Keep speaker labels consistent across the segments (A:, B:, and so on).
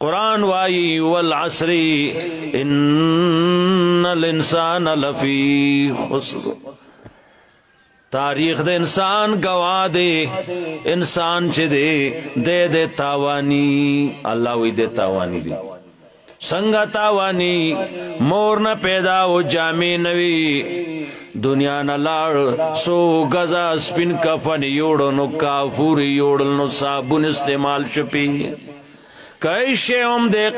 A: قرآن وائی والعصر ان الانسان لفی خسر، تاریخ دے انسان گواہ دے، انسان چھ دے دے تاوانی، اللہ وی دے تاوانی دی سنگا تاوانی، مور نہ پیدا و جامع نوی، دنیا نہ لاڑ سو گزا سپن کفن یوڑ نو کافور یوڑ نو صابن استعمال شپی، کئی شیوم دے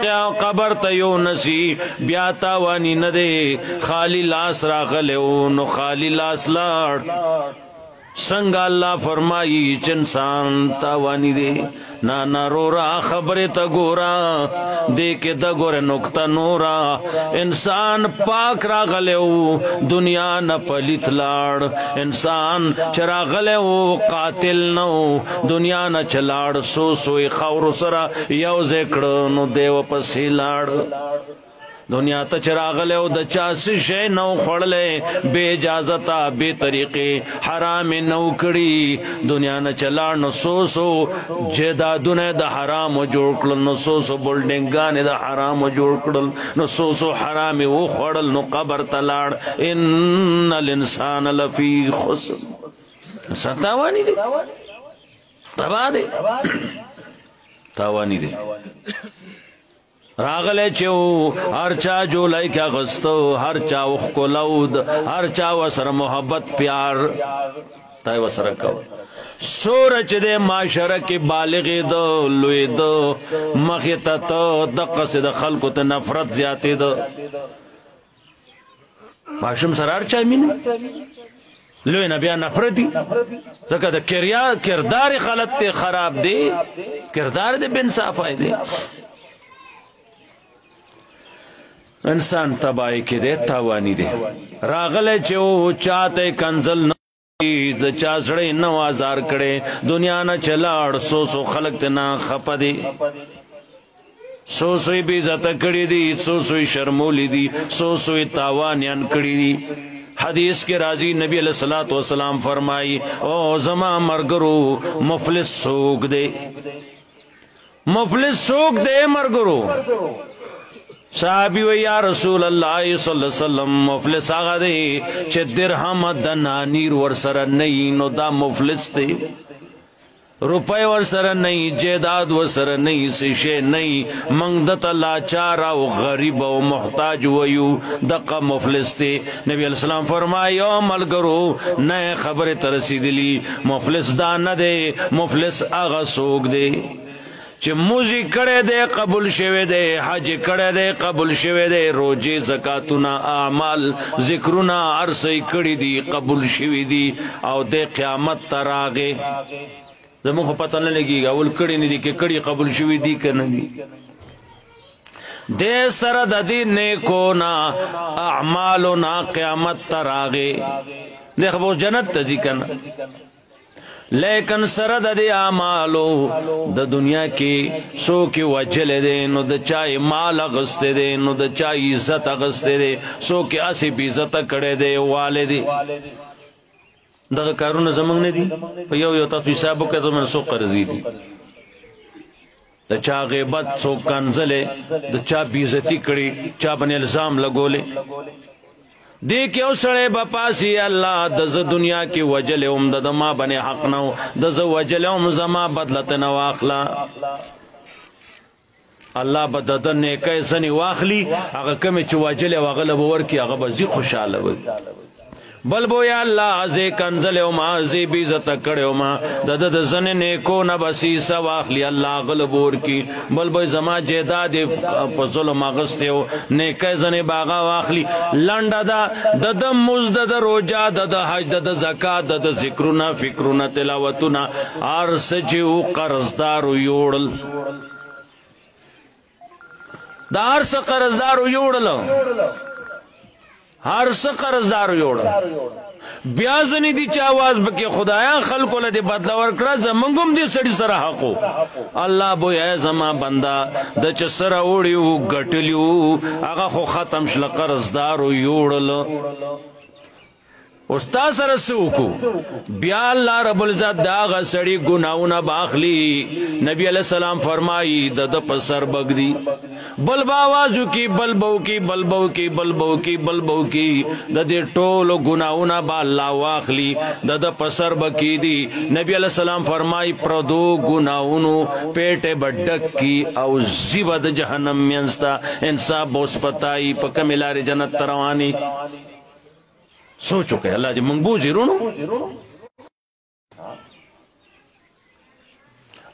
A: قبر تیو نسی بیا تاوانی ندے، خالی لاس راغلیو نو خالی لاس لاڑ، سنگا اللہ فرمائی چنسان تاوانی دے، نانا رو را خبر تا گورا دے کے دا گور نکتا نورا، انسان پاک را غلیو دنیا نا پلیت لاڑ، انسان چرا غلیو قاتل نو دنیا نا چلاڑ، سو سوی خور سرا یو ذکرنو دیو پسی لاڑ، دنیا تا چراغلے دا چاسی شے نو خوڑلے، بے اجازتا بے طریقے حرام نو کڑی، دنیا نا چلاڑ نو سو سو جیدادونے دا حرام و جوڑ کڑل، نو سو سو بلڈنگانے دا حرام و جوڑ کڑل، نو سو سو حرام و خوڑل، نو قبر تلاڑ، ان الانسان لفی خسر، انسان تاوانی دے، تبا دے، تاوانی دے، راغلے چو ہر چا جو لائکا غستو، ہر چا وخ کو لود، ہر چا وسر محبت پیار تای وسر کو، سورج دے معاشرہ کی بالغی دو لوی دو مخیطہ تو دقس دا خلقو تا نفرت زیادی دو، معاشم سر ہر چا مینو لوی نبیا نفرتی، زکر دا کردار خلط تے خراب دے، کردار دے بن صافائی دے، انسان تباہی کے دے تاوانی دے، راغلے چو چاہتے کنزل نوی دا چاسڑے نو آزار کڑے، دنیا نا چلاڑ سو سو خلق تنا خپا دے، سو سوی بیزت کڑی دی، سو سوی شرمولی دی، سو سوی تاوانیان کڑی دی، حدیث کے راضی نبی علیہ السلام فرمائی، او زمان مرگرو مفلس سوک دے، مفلس سوک دے مرگرو، صحابی و یا رسول اللہ صلی اللہ علیہ وسلم مفلس آگا دے چھے درہم دنانیر ورسر نئی، نو دا مفلس دے، روپے ورسر نئی، جیداد ورسر نئی، سشے نئی، منگدت اللہ چارا و غریب و محتاج ویو، دقا مفلس دے، نبی علیہ السلام فرمائی او ملگرو نئے خبر ترسی دلی، مفلس دا ندے، مفلس آگا سوک دے، چھ موزی کڑے دے قبول شوے دے، حج کڑے دے قبول شوے دے، روجے زکاتنا اعمال ذکرنا عرصی کڑی دی قبول شوی دی، او دے قیامت تراغے، زمان کو پتہ نہ لگی گا اول کڑی نہیں دی کہ کڑی قبول شوی دی کہ نہ دی، دے سرد دی نیکونا اعمالنا قیامت تراغے، دیکھ بہت جنت تجی کنا، لیکن سرد دی آمالو دا دنیا کی سو کی وجل دے، نو دا چاہی مال اغستے دے، نو دا چاہی عزت اغستے دے، سو کی اسی بھی عزت کڑے دے والے دے، دا کارون زمان نے دی یو یو تفی صاحبو کہ تو میں سو قرضی دی، دا چاہ غیبت سو کنزلے، دا چاہ بیزتی کڑی، چاہ بن الزام لگولے، دیکھ او سڑے بپاسی اللہ دز دنیا کی وجل دا ما بنے حق نو، دز وجل زما بدلت نو آخلا، اللہ بددن نیکے سنی واخلی، اگر کمی چو وجل وغلب ورکی اگر بزی خوشحال ہوئی، بلبو یا اللہ ازے کنزلے ما ازے بیزت کڑے ما دد زن نیکو نبسی سواخلی اللہ غلبور کی، بلبو زما جیداد ظلم اغستے ہو نیکے زن باغا واخلی، لنڈا دا دد مزدد روجا دد حج دد زکاة دد ذکرنا فکرنا تلاوتنا عرص چیو قرضدارو یوڑل، دا عرص قرضدارو یوڑل، ہر سقر ازدارو یوڑا بیازنی دی چاواز بکی خدایا خلقو لدی بدلا ورکڑا زمانگم دی سڑی سر حقو، اللہ بوئی اے زمان بندہ دا چا سر اوڑیو گٹلیو آگا خو ختم شل قرضدارو یوڑل، استاد سره سوکو بیا الله رب العزت دا غسړي ګناونه باخلی نبی علیہ السلام فرمایي د په سر بغدي بل باوازو کی بل بو کی بل بو کی بل بو کی بل بو کی د دې ټولو ګناونه با الله واخلی د په سر بکی دي نبی علیہ السلام فرمایي پردو ګناونو پیټه بډک کی او زیبه د جهنم منستا انصاف بوس پتاي په کملار جنت رواني سوچو کہ اللہ جی منگبوزی رونو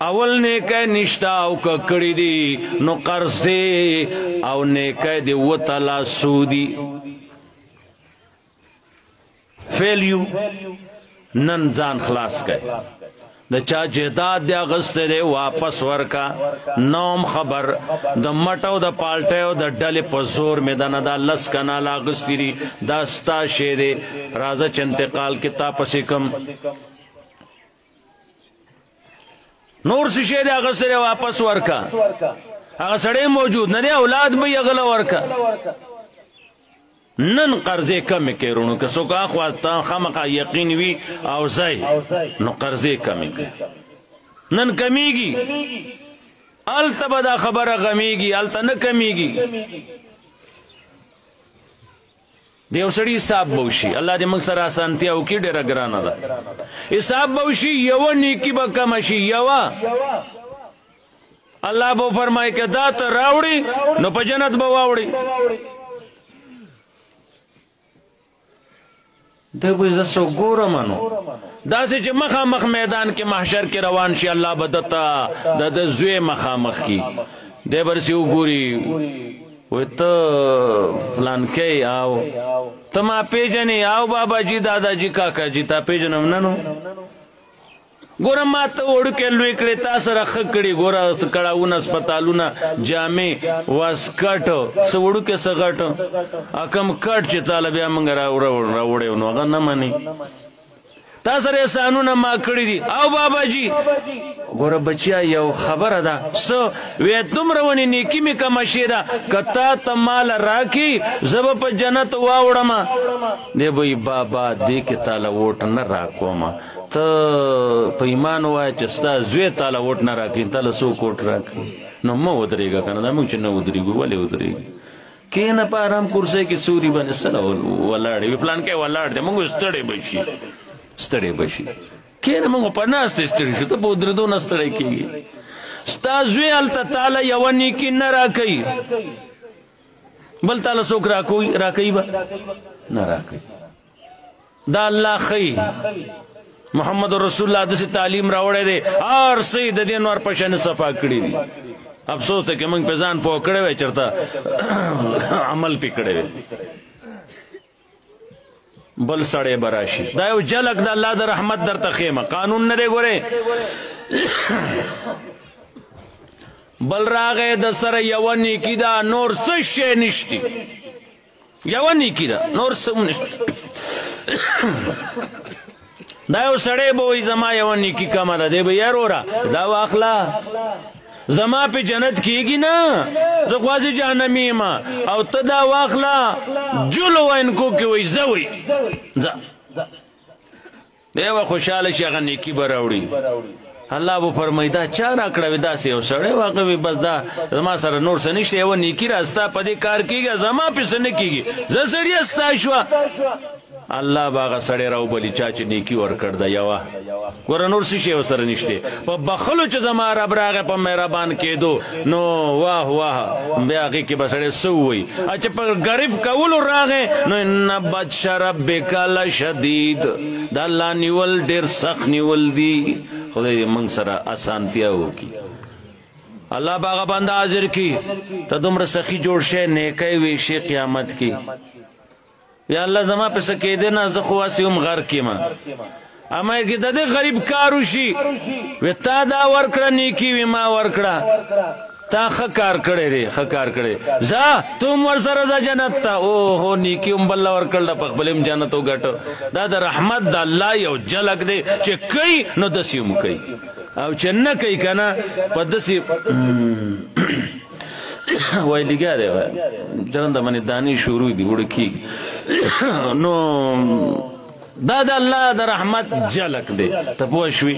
A: اول نیکے نشتا او ککڑی دی نو قرض دی او نیکے دی وطلا سودی فیلیو نن زان خلاص گئے دا چا جہداد دیا غستے دے واپس ورکا نوم خبر دا مٹو دا پالٹیو دا ڈل پزور میں دا ندا لس کنالا غستی دی دا ستا شے دے رازہ چنتقال کتا پسی کم نور سی شے دے غستے دے واپس ورکا اگر سڑے موجود ندے اولاد بھی اغلا ورکا نن قرضے کم کے رونو کہ سوکا خواستا خمقا یقین وی او زائی نو قرضے کم کے نن کمی گی آلتا بدا خبر غمی گی آلتا نکمی گی دیو سڑی حساب بوشی اللہ دے منگ سر آسانتیا ہوکی ڈیرہ گرانا دا حساب بوشی یو نیکی با کمشی یو اللہ بو فرمائے کہ دات راوڑی نو پا جنت بواوڑی دے بوئی زسو گورا منو دا سے چھ مخا مخ میدان کے محشر کے روان شی اللہ بدتا دا دا زوے مخا مخ کی دے برسی گوری وی تا فلان کئی آو تا ما پیجنی آو بابا جی دادا جی کاکا جی تا پیجنم ننو گورا ما تا اوڑ کے لوی کڑی تا سر خکڑی گورا کڑاونا اسپتالونا جامع واسکٹ سوڑو کے سغٹ اکم کٹ چی طالبیا منگ راوڑے انو اگر نمانی تا سر احسانونا ما کڑی دی آو بابا جی گورا بچیا یو خبر دا سو وی تم روانی نیکی میں کمشی دا کتا تمال راکی زب پا جنت واوڑا ما دے بھئی بابا دے کے تالا ووٹ نہ راکو ما تا پا ایمان ہوا ہے چستا زوی تالا ووٹ نہ راکی تالا سو کوٹ راکی نو ما ادرے گا کنا دا منگ چنہ ادرے گو والے ادرے گا کینا پا آرام کرسے کی سوری بانی سلا والاڑے وی پلان کے والاڑ دے منگو استڑے بشی ستڑے بشی کینا منگو پا ناستے استڑے شو تا پا ادرے دو نستڑے کی گی ستا زوی علتا تالا یوانی کی نہ راکی بل تالا سوک راکی با نہ راکی دا اللہ خی محمد رسول اللہ دسی تعلیم راوڑے دے آر سید دین اور پشن صفا کڑی دی افسوس تے کہ منگ پیزان پو کڑے وے چرتا عمل پی کڑے وے بل سڑے براشی دایو جلک دا اللہ دا رحمت در تخیمہ قانون ندے گورے بل راغے دا سر یوانی کی دا نور سشے نشتی یوانی کی دا نور سم نشتی دایو سڑے بوئی زما یوانی کی کما دا دے بھئی رو را دا واخلا زما پہ جنت کی گی نا زخوازی جہنمی ما او تدا واخلا جلو انکو کی وی زوی زا دیو خوشحال شیغا نیکی براوڑی اللہ وہ فرمائی دا چار اکڑا دا سے او سڑے واقعی بس دا زما سر نور سنشتے وہ نیکی راستا پدی کار کی گا زما پہ سنکی گی زسڑی استا شوا اللہ باغا سڑے راو بلی چاچ نیکی ور کردا یوا گورا نور سی شیو سر نشتے پا بخلو چا زما رب راغے پا مہربان کے دو نو واہ واہ بیاقی کی بسڑے سوئی اچھا پا گریف کولو راغے نو ان بچ ربک لشدید دا اللہ نیول دیر سخ نیول دی خدای منگ سرا آسانتیا ہو کی اللہ باغا بندہ حاضر کی تا دمر سخی جوڑ شے نیکے ویشی قیامت کی یا اللہ زما پہ سکے دینا زخواسی ام غر کی ماں اما ایک دا دے غریب کاروشی وی تا دا ورکڑا نیکی وی ما ورکڑا تا خکار کڑے دے خکار کڑے زا تم ورسر ازا جنت تا اوہو نیکی ام بلہ ورکڑا پخبلیم جنتو گٹو دا دا رحمت دا اللہ یو جلک دے چھے کئی نو دسی ام کئی او چھے نہ کئی کنا پا دسی وائی لگا دے جرندہ منی دانی شروع دی اڑکی نو دا د الله د رحمت جلک دی ته پوه شوې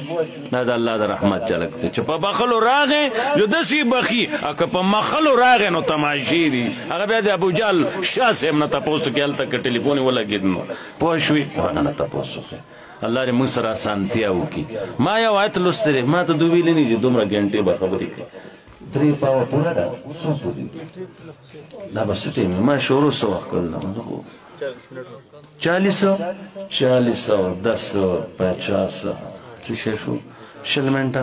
A: دا د الله د رحمت جلک دی چې په بخلو راغې جو داسې بخي او که په مخلو راغې نو تماشې دي هغه بیا د ابوجهل شاه صاحب نه تپوس وکړي هلته که ټلیفون یې ولګېد نو پوه شوې هغه نه تپوس وکړي الله دې موږ سره اسانتیا وکړي ما یو آیت لوستی دی ما ته دوی ویلي نه دي دومره ګنټې به خبرې کوي 3 پاوه پوره ده څو پورې دا به څه ټایم ما شروع څه وخت کړل 40 10 50 څه شی شو 20 منټه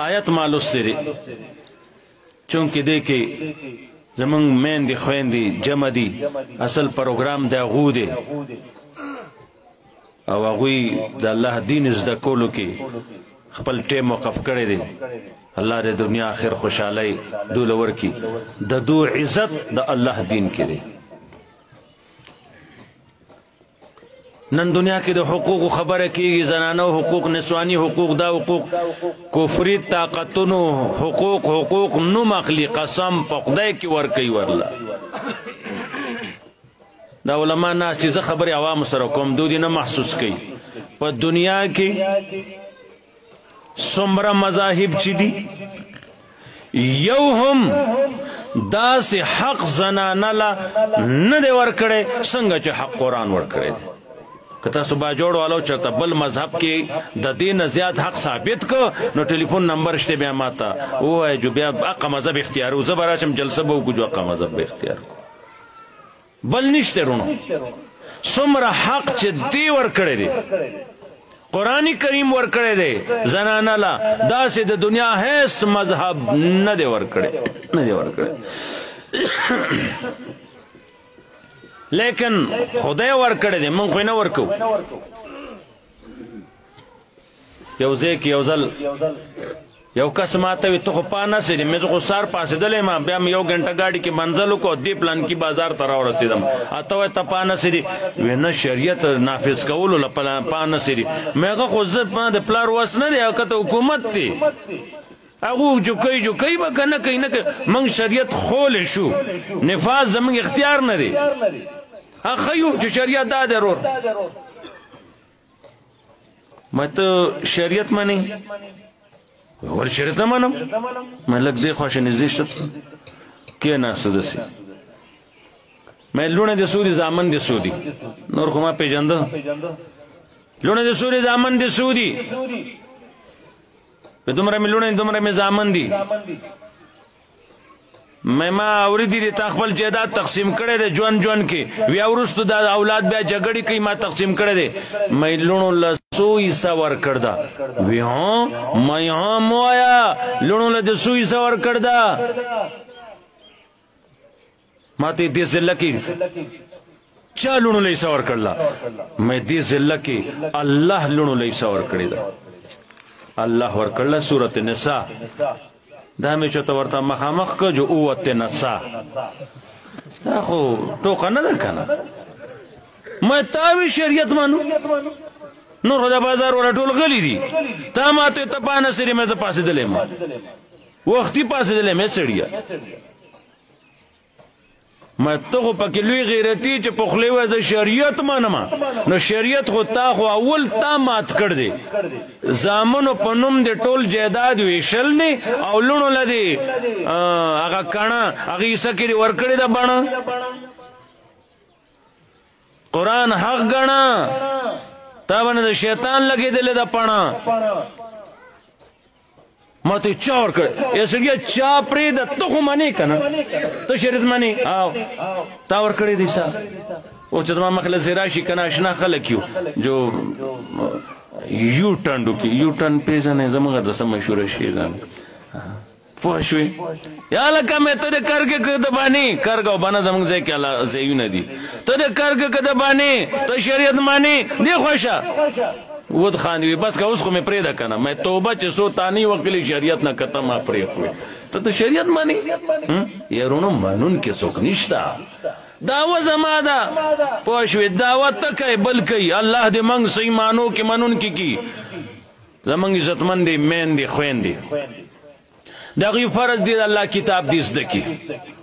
A: آیت ما لوستی دی چونکې دی کې زمونږ میندې خویندې جمع دي اصل پروګرام د هغو دی او هغوی د الله دین زده کولو کې خپل ټیم وقف کړی دی الله دې دنیا آخر خوشحالی دوله ورکړي د دو عزت د الله دین کې دی نن دنیا کې د حقوقو خبره کېږي زنانو حقوق نسوانی حقوق دا حقوق کفري طاقتونو حقوق نوم اخلي قسم په خدای کې ورکوي ورله دا علما ناس چې زه خبرې عوامو سره کوم دو دې نه محسوس کوي په دنیا کې څومره مذاهب چې دي یو هم داسې حق زنانه له نه دی ورکړی څنګه چې حق قرآن ورکړی دی که تاسو باجوړ والو چېرته بل مذهب کې د دې نه زیات حق ثابت که نو ټلیفون نمبر شته بیا ما ته ووایه جو بیا حقه مذهب اختیارو زه به راشم جلسه به وکړو جو حقه مذهب به اختیار کړو بل نشته رونو څومره حق چې دی ورکړی دی قرآن کریم ورکړی دی زنانه لا داسې د دنیا هیڅ مذهب نه دی ورکړی لیکن خدای ورکړی دی موږ خو نه ورکو یو ځای کې یو ځل یو کس ماته وي ته خو پانسې دې مې خو سار پاسېدلی ما بیا مې یو ګنټه ګاډي کې منزل وکړو دې پلان کې بازار ته راورسېدم ته وایې ته پانسې دي وی نه شریعت نافظ کولو له پانسې دي مې هغه خو زه د پلار وس نه دی او که ته حکومت دی هغه جوکۍ به که نه کوي نه کوي موږ شریعت خولی شو نفاذ زموږ اختیار نه دی هغه ښیو چې شریعت دا دی رور ما ته شریعت منې ور شریعت نه منم ما لږ دې خوا شنیزې شته کېناسته داسې ما لوڼه دې سودي زامن دې سودي نور خو ما پېژنده لوڼه دې سودي زامن دې سودي دومره مې لوڼه دومره مې زامن دي ما اوریدي دي تا خپل جایداد تقسیم کړی دی ژوند کې بیا وروستو دا اولاد بیا جګړې کوي ما تقسیم کړی دی مې لوڼو له 100 حصہ ورکړ دا وی ها مې هم وایا لوڼو له 100 حصہ ورکړ دا ما ته دې ځله کې چا لوڼو له حصہ ورکړلا مې دې ځله کې الله لوڼو له حصہ ورکړی دا الله ورکړله سورۃ النساء دا مې چېرته ورته مخامخ که جو اوت نساء دا خو ټوکه نه ده که نه ما تا وی شریعت مانو نور خو د بازار والا ټول غلي دي تا ما ته ته پانسې مې زه پاسېدلی یم وختي پاسېدلی یم سړیه ما ته خو پکې لوی غیرتي چې په خولې وایه زه شریعت منم نو شریعت خو تا خو اول تا مات کړ دی زامنو په نوم د ټول جایداد ویشل دی او لوڼو له دې هغه کڼه هغه حصه کې دې ورکړې ده بڼه قرآن حق ګڼه تا باندې د شیطان لګېدلې ده پڼه ما ته چا ورکړی یا سړیه چا پرېږده ته خو منې که نه ته شریعت منې او تا ورکړی دی سا اوس چې زما مخله ځای راشي که نه اشنا خلک یو جو یو ټرن وکړي یو ټرن پېژنې زموږ د څه مشهوره شی ده پوه شوې یا لکه مې ته د کرګې که د بانې کرګ او بانه زموږ ځای کې ځایونه دي ته د کرګ که د بانې ته شریعت منې دې خوښه ود خاندي بس که اوس خو مې پرېږده که نه مې توبه چې څو تانې وکړلې شریعت نه که ته ما پرېښوې ته ته شریعت منې یارونو منونکي څوک نشته دعوه زما ده پوه شوې دعوه ته کوې بل کوي الله دې موږ صحیح مانو کې منونکي کي زموږ عزتمند دې میندې خویندې دغی فرض دی اللہ کتاب دیز دکی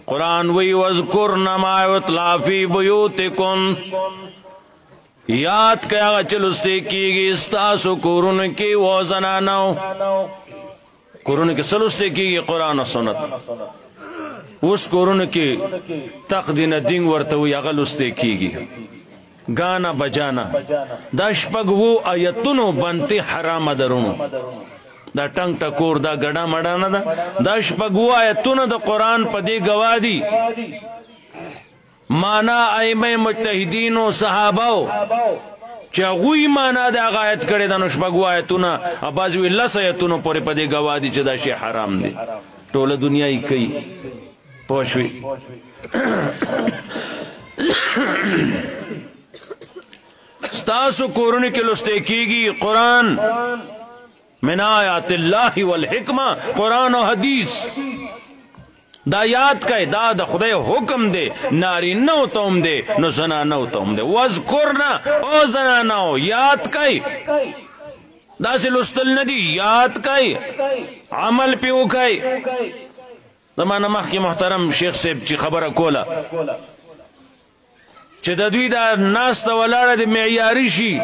A: قرآن وی وذکرن ما یتلی فی بیوتکن یاد کیا چلستے کی گی استاسو کورن کی و زنانو کورن کی سلستے کی گی قرآن و سنت اس کورن کی تقدین دنگ ورتوی اغلستے کی گی گانا بجانا دا شپگ وہ آیتونو بنتی حرام درونو دا ٹنگ ٹکور دا گڑا مڑانا دا شپگ وہ آیتونو دا قرآن پا دی گوادی مانا ائمہ مجتہدین و صحاباو چاگوی مانا دا آیت کرے دا نشپگ وہ آیتونا ابازوی لس آیتونو پوری پا دی گوادی چا دا شی حرام دی ٹول دنیای کئی پوشوی ستاسو کورنی کے لستے کی گی قرآن من آیات اللہ والحکمہ قرآن و حدیث دا یاد کئی دا دا خدای حکم دے ناری نو توم دے نو زنا نو توم دے وذکرنا او زنا نو یاد کئی دا سے لستل ندی یاد کئی عمل پیو کئی زمانہ مخی محترم شیخ صاحب چی خبر کولا چه دا دوی دا ناس دا ولاړه دا معیاری شی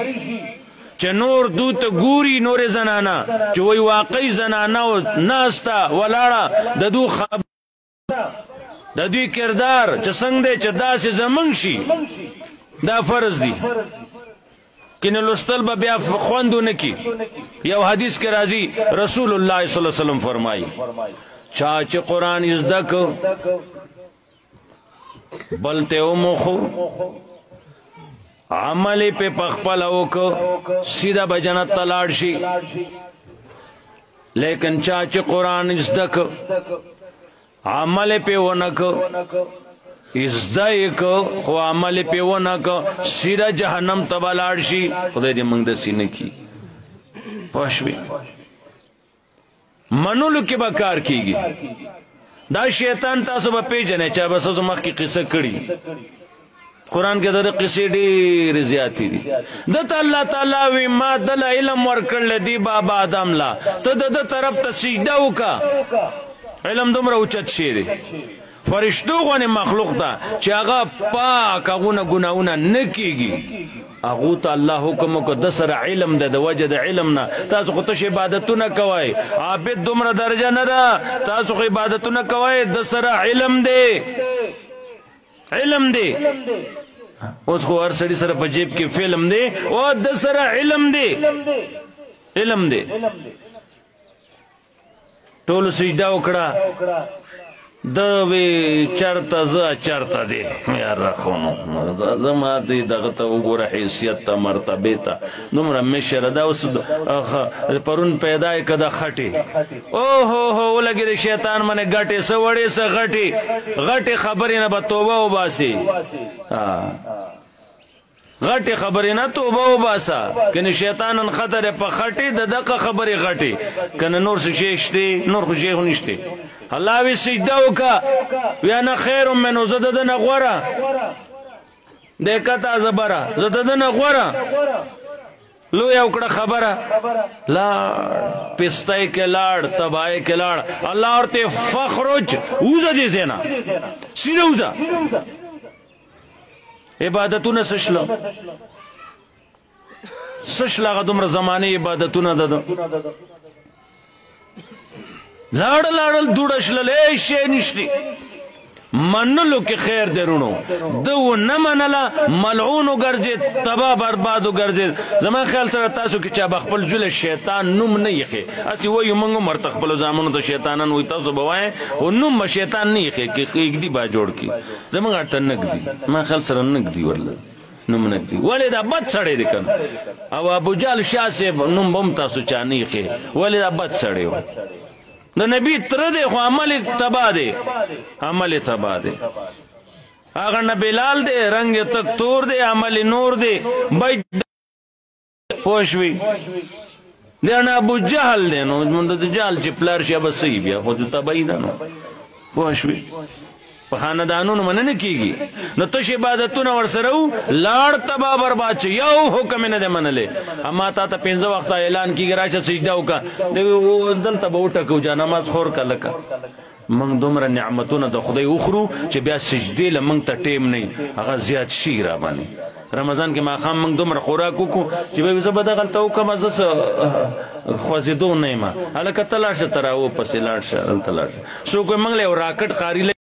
A: چه نور دو تا گوری نور زنانا چه وی واقعی زنانا و ناس دا ولاړه دا دو خبر دا دوی کردار چه سنگ دے چه دا سی زمنگ شی دا فرض دی کنی لستل با بیا خوندو نکی یو حدیث کے رازی رسول اللہ صلی اللہ علیہ وسلم فرمائی چاچ قرآن ازدک بلتے امخو عملی پہ پخپلو کو سیدھا بجنت تلاڑ شی لیکن چاچ قرآن ازدک عملی پہ ونک ازدائی کو خو عملی پہ ونک سیدھا جہنم تبالاڑ شی خدای دی منگ دسی نکی پوشوی منولو کی بکار کی گی دا شیطان تاسو با پیجنے چاہ بس ازو مخ کی قصہ کڑی قرآن کے در قصے دیر زیادی دی دتا اللہ تعالیٰ وی ما دل علم ورکر لدی بابا آدم لا تو دا طرف تا سجدہو کا علم دم رو چت شیرے فرشتو غوانی مخلوق دا چی آغا پاک اغونا گناہونا نکی گی اغو تا اللہ حکمو کو دسر علم دے دا وجد علمنا تاسو خودش عبادتو نا کوای عابد دمرا درجہ ندا تاسو خود عبادتو نا کوای دسر علم دے علم دے اس کو ہر سڑی سر پجیب کی فلم دے او دسر علم دے علم دے ٹول سجدہ اکڑا دوی چرتا زا چرتا دے یار رخونو زماتی دغتا اگورا حیثیت تا مرتبیتا دمرا مشر دا اس پرون پیدای کدا خٹی اوہ لگی دے شیطان منے گٹی سوڑی سا غٹی غٹی خبری نبا توبہ و باسی غٹی خبری نا توبہ و باسا کنی شیطانن خطر پا خٹی دا دقا خبری غٹی کنی نور سے شیشتی نور خو شیخ نشتی اللہ وی سجدہو کا ویانا خیر منو زددن اغورا دیکھتا زبرا زددن اغورا لو یا اکڑا خبرا لاڑ پستائی کے لاڑ تبائی کے لاڑ اللہ اور تے فخرج اوزا دے زینا سیدھا اوزا عبادتو نا سشلا سشلا غدمر زمانی عبادتو نا دادا لاڑ لاڑل دوڑشلل ایشی نشتی منلو کی خیر درونو دو نمنلا ملعونو گرزی تبا بربادو گرزی زمان خیال سر تاسو کی چا بخپل جل شیطان نم نیخی اسی ویو منگو مرتخپلو زامنو تا شیطانان وی تاسو بوائیں و نم شیطان نیخی کہ ایک دی با جوڑ کی زمان گارتا نگ دی من خیال سر نگ دی ورلہ نم نگ دی ولی دا بد سڑے دکن او ابو جال شاہ سے نم بم تاسو چا نیخی ولی دا بد سڑے ہو دا نبی تردے خو عمل تبا دے عمل تبا دے اگر نبیلال دے رنگ تک تور دے عمل نور دے بج پوشوی دیانا ابو جہل دے نو جہل چی پلار شیع بس سی بیا خود تبایی دا نو پوشوی په خاندانونو مننه کیږي نو تش عبادتونه ورسره لاړ تبا برباد شي یو حکم نه دی منلی اما تا ته 15 وخت اعلان کیږي راشه سجده وکړه دلته به وټکو جا نماز خور که لکه موږ دومره نعمتونه د خدای وخورو چې بیا سجدې له موږ ته ټیم نه هغه زیات شي را باندې رمضان کې ماښام موږ دومره خوراک وکړو چې بیا زه به دغلته وکړم زه څه خوځېدو نه یم هلکه ته لاړ شه ته راوپسې لاړ شه هلته لاړ شه څوک وایي موږ له یو راکټ قاري